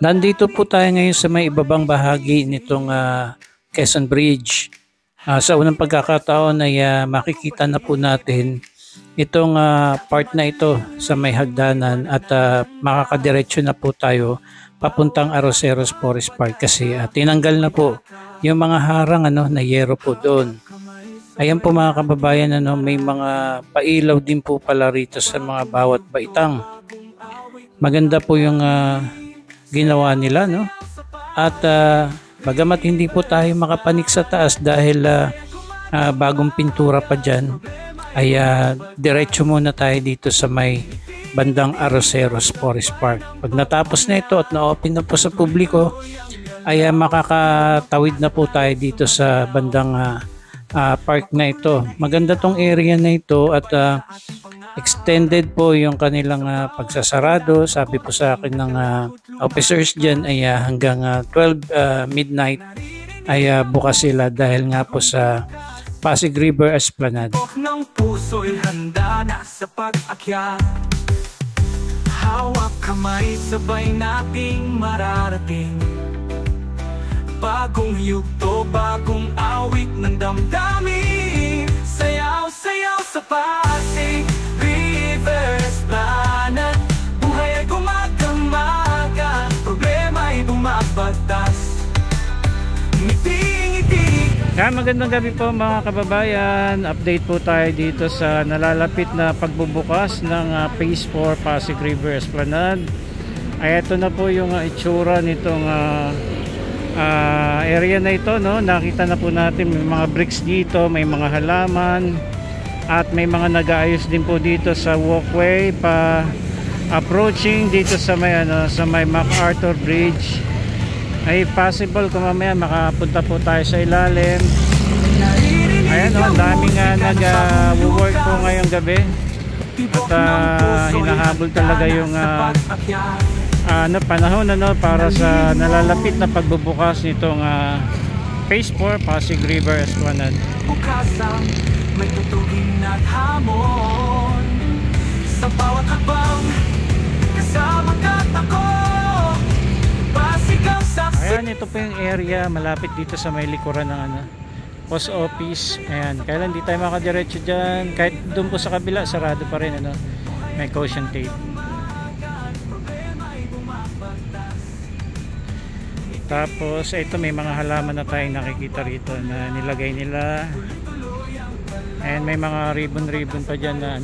Nandito po tayo ngayon sa may ibabang bahagi nitong Quezon Bridge. Sa unang pagkakataon ay makikita na po natin itong part na ito sa may hagdanan at makakadiretso na po tayo papuntang Arroceros Forest Park kasi tinanggal na po yung mga harang na yero po doon. Ayan po mga kababayan, may mga pailaw din po pala rito sa mga bawat baitang. Maganda po yung ginawa nila, no? At bagamat hindi po tayo makapanik sa taas dahil bagong pintura pa dyan, ay diretso muna tayo dito sa may bandang Arroceros Forest Park. Pag natapos na ito at na-open na po sa publiko, ay makakatawid na po tayo dito sa bandang park na ito. Maganda tong area na ito at extended po yung kanilang pagsasarado. Sabi po sa akin ng officers dyan ay hanggang 12 midnight ay bukas sila dahil nga po sa Pasig River Esplanade. Ng puso'y handa na sa pag-akyat. Hawak kamay, sabay nating mararating. Bagong yugto, bagong awit ng damdamin. Sayaw, sayaw sa Pasig River Esplanade. Buhay ay gumagamagan, problema ay bumabagtas. Ngiti-ngiti. Magandang gabi po mga kababayan. Update po tayo dito sa nalalapit na pagbubukas ng Phase 4 Pasig River Esplanade. Ay ito na po yung itsura nitong area na ito, no? Nakita na po natin may mga bricks dito, may mga halaman at may mga nag-aayos din po dito sa walkway pa approaching dito sa may MacArthur Bridge. Ay possible kung mamaya makapunta po tayo sa ilalim. Ayan, ang daming nag-work po ngayong gabi at hinahabol talaga yung panahon para sa nalalapit na pagbubukas nitong Phase 4 Pasig River Esplanade. Bukasang may tutugin at hamon. Sa bawat habang kasama ka't ako, Pasig ang saksi. Ayan, ito po yung area malapit dito sa may likuran ng post office. Ayan, kailan di tayo makadiretso dyan, kahit doon po sa kabila sarado pa rin, may caution tape. Tapos ito may mga halaman na tayong nakikita rito na nilagay nila. And may mga ribbon pa dyan na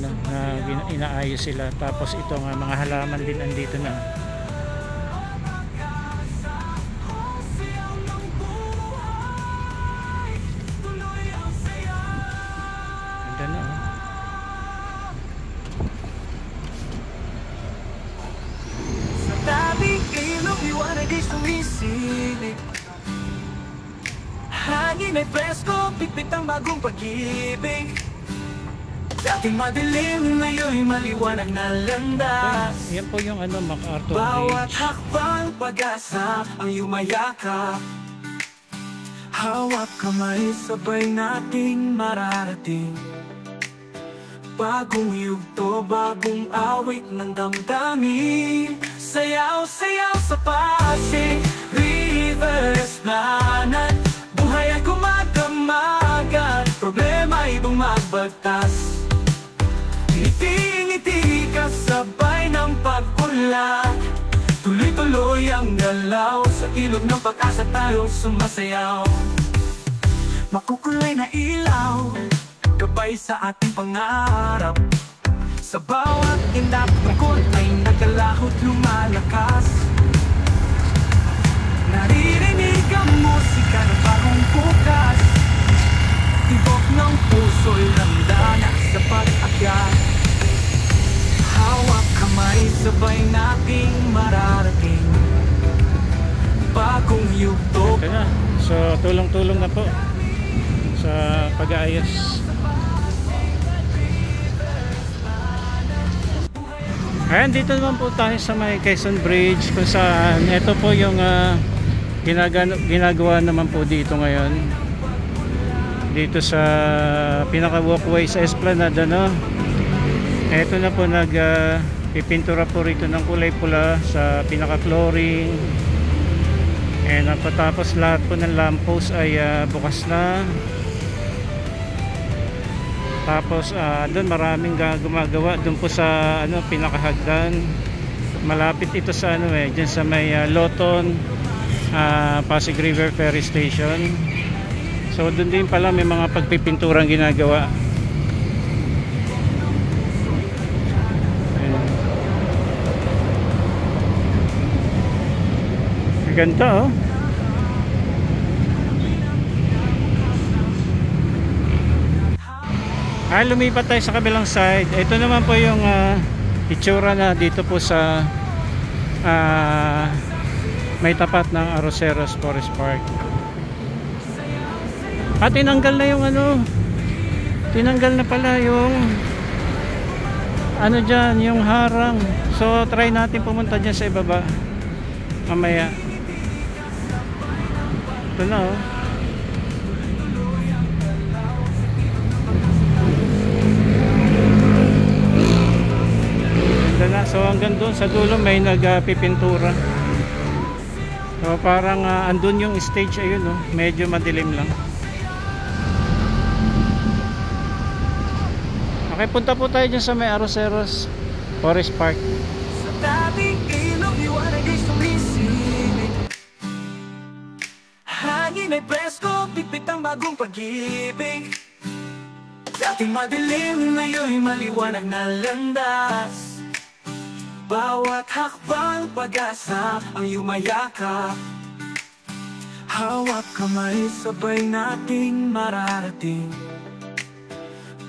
inaayos sila. Tapos ito nga mga halaman din andito na. Ganda na. Sa tabing ilog, liwanag ay sumisilip. Hangin ay presko, pitpit ang bagong pag-ibig. Dating madilim, ngayon'y maliwanag na landas. Yan po yung MacArthur Bawat Bridge. hakbang pag-asa ang yumayakap. Hawak kamay, sabay nating mararating. Bagong yugto, bagong awit ng damdamin. Sayaw, sayaw sa Pasig River Esplanade. Buhay ay gumagamagan, problema ay bumabagtas. Ngiti-ngiti kasabay ng pagkulat. Tuloy-tuloy ang galaw, sa ilog ng pag-asa tayo sumasayaw. Makukulay na ilaw, gabay sa ating pangarap. Sa bawat indap tungkol ay nagalahot lumalakas. Naririnig ang musika ng bagong bukas. Tibok ng puso'y handa na sa pag-akyat. Hawak kamay, sabay nating mararating. Bagong yugto. Ito na. So tulong-tulong na po sa pag-aayos. Ayan, dito naman po tayo sa may Quezon Bridge kung saan ito po yung ginagawa naman po dito ngayon. Dito sa pinaka walkway sa Esplanade, ito na po Pipintura po rito ng kulay pula sa pinaka-flooring. And pagkatapos lahat po ng lamppost ay bukas na. Tapos doon maraming gumagawa doon po sa pinakahagdan. Malapit ito sa diyan sa may Loton, Pasig River Ferry Station. So doon din pala may mga pagpipinturang ginagawa. Ganda oh. Lumipat tayo sa kabilang side. Ito naman po yung itsura na dito po sa may tapat ng Arroceros Forest Park. Tinanggal na yung tinanggal na pala yung dyan, yung harang. So try natin pumunta dyan sa ibaba mamaya. Ito na oh. So hanggang doon sa dulo may nagpipintura. So parang andun yung stage, ayun oh, medyo madilim lang. Okay, punta po tayo dyan sa may Arroceros Forest Park. Sa dating ilog, liwanag ay sumisilip. Hangin ay presko, pipit ang bagong pag-ibig. Dating madilim, ngayon'y maliwanag na landas. Bawat hakbang pag-asa ang yumayakap. Hawak kamay, sabay nating mararating.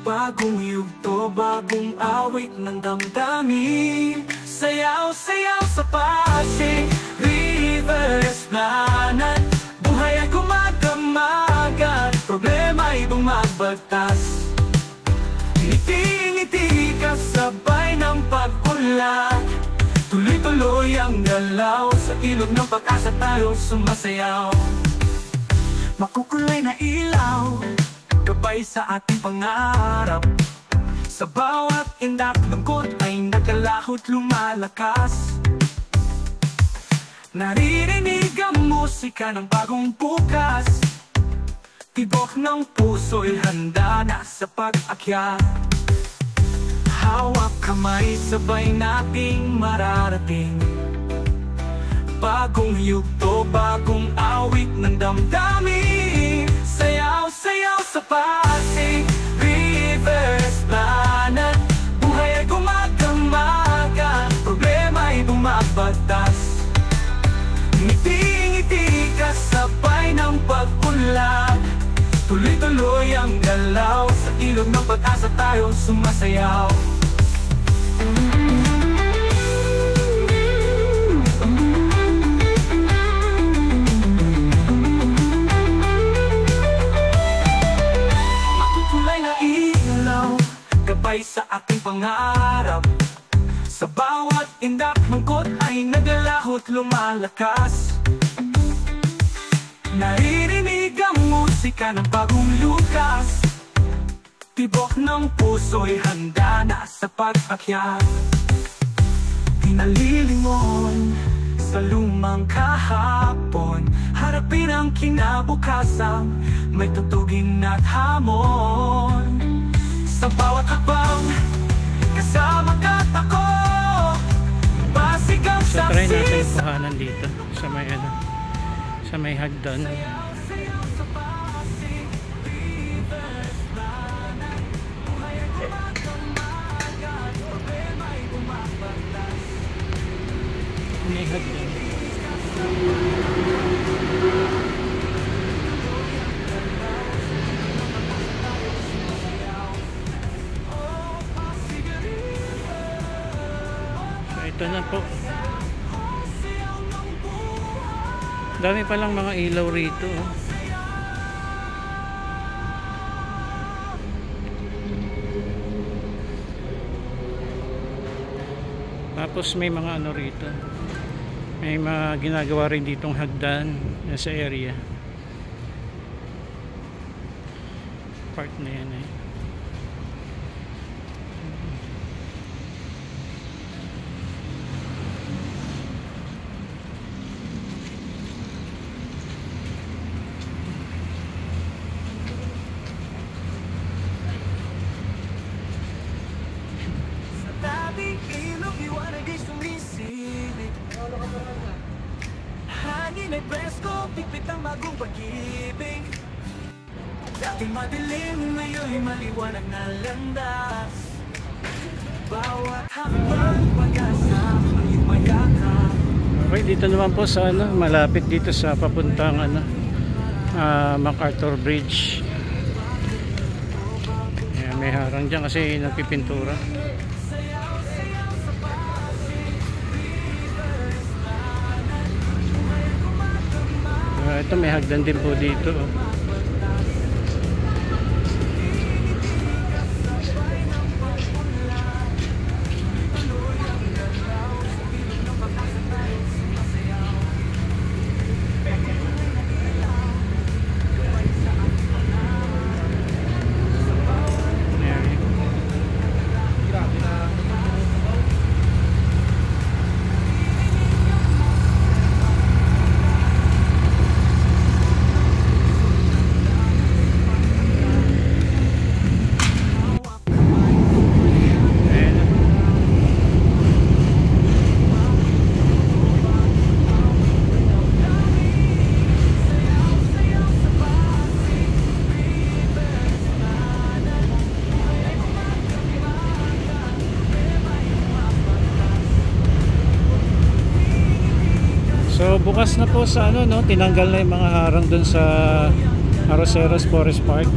Bagong yugto, bagong awit ng damdamin. Sayaw-sayaw sa Pasig River Esplanade. Buhay ay gumagamagan, problema ay bumagbagtas. Ngiti-ngiti kasabay ng pag-ulan. Tuloy-tuloy ang galaw, sa ilog ng pag-asa tayo sumasayaw. Makukulay na ilaw, gabay sa ating pangarap. Sa bawat indak lungkot ay nagkalahot lumalakas. Naririnig ang musika ng bagong bukas. Tibok ng puso'y handa na sa pag-akyat. Hawak kamay, sabay nating mararating. Bagong yugto, bagong awit ng damdamin. Sayaw-sayaw sa Pasig River Esplanade. Buhay ay gumagamagan, problema ay bumagbagtas. Ngiti-ngiti kasabay ng pag-ulan. Tuloy-tuloy ang galaw, sa ilog ng pag-asa tayo sumasayaw. Makukulay na ilaw, gabay sa ating pangarap. Sa bawat indak mangkot ay naglalahot lumalakas. Naririnig ang musika ng bagong lukas. Tibok ng puso'y handa na sa pag-akyat. Di nalilingon sa lumang kahapon. Harapin ang kinabukasan, may tutugin at hamon. Sa bawat hakbang, kasama ka't ako. Pasig ang So try natin saksis. kuhanan dito sa may sa may hagdan. May hagdan. So ito na po. Dami palang mga ilaw rito. Tapos may mga ano rito. May mga ginagawa rin ditong hagdan sa area. Part na yan eh. hangin ay presko, pigpit ang bagong pag-ibig. Dating madilim, ngayon'y maliwanag na landas. Bawat hakbang pag-asa ang iyong mayakap. Okay, dito naman po sa malapit dito sa papuntang MacArthur Bridge. Ayan, may harang dyan kasi nagpipintura. Ito may hagdan din po dito. So bukas na po sa tinanggal na yung mga harang dun sa Arroceros Forest Park.